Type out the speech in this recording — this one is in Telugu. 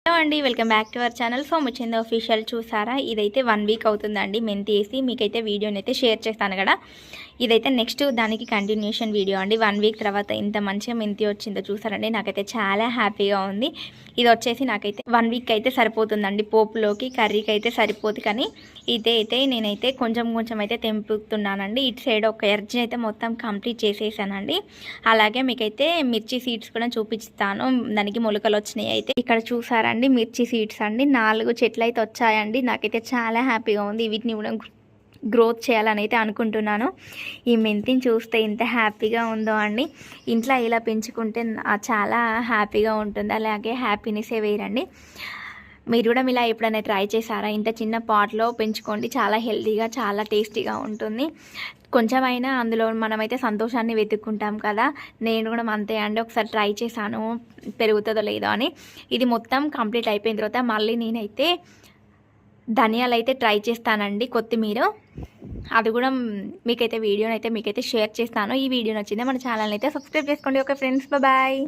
హలో అండి, welcome back to our channel సోముచంద ఆఫీషియల్. చూసారా, ఇదైతే 1 వీక్ అవుతుందండి మెంతి వేసి. మీకైతే వీడియోని అయితే షేర్ చేస్తాను కదా. ఇదైతే నెక్స్ట్ దానికి కంటిన్యూషన్ వీడియో అండి. 1 వీక్ తర్వాత ఇంత మంచిగా మెంతి వచ్చిందో చూసారండి. నాకైతే చాలా హ్యాపీగా ఉంది. ఇది వచ్చేసి నాకైతే 1 వీక్ అయితే సరిపోతుందండి. పోపులోకి కర్రీకి అయితే సరిపోదు. కానీ ఇదైతే నేనైతే కొంచెం కొంచెం అయితే తెంపుతున్నానండి. ఇటు సైడ్ ఒక ఎర్జీ అయితే మొత్తం కంప్లీట్ చేసేసానండి. అలాగే మీకైతే మిర్చి సీడ్స్ కూడా చూపిస్తాను. దానికి మొలకలు వచ్చినాయి. అయితే ఇక్కడ చూసారండి, మిర్చి సీడ్స్ అండి 4 చెట్లు అయితే వచ్చాయండి. నాకైతే చాలా హ్యాపీగా ఉంది. వీటిని కూడా గ్రోత్ చేయాలని అయితే అనుకుంటున్నాను. ఈ మెంతిని చూస్తే ఎంత హ్యాపీగా ఉందో అండి. ఇంట్లో ఇలా పెంచుకుంటే చాలా హ్యాపీగా ఉంటుంది. అలాగే హ్యాపీనెస్సే వేరండి. మీరు కూడా ఇలా ఎప్పుడైనా ట్రై చేశారా? ఇంత చిన్న పాట్లో పెంచుకోండి. చాలా హెల్తీగా, చాలా టేస్టీగా ఉంటుంది. కొంచెమైనా అందులో మనమైతే సంతోషాన్ని వెతుక్కుంటాం కదా. నేను కూడా అంతే అండి. ఒకసారి ట్రై చేశాను పెరుగుతుందో లేదో అని. ఇది మొత్తం కంప్లీట్ అయిపోయిన తర్వాత మళ్ళీ నేనైతే ధనియాలు అయితే ట్రై చేస్తానండి, కొత్తిమీర. అది కూడా మీకైతే షేర్ చేస్తాను. ఈ వీడియో నచ్చిందా? మన ఛానల్ అయితే సబ్స్క్రైబ్ చేసుకోండి. Okay friends, bye.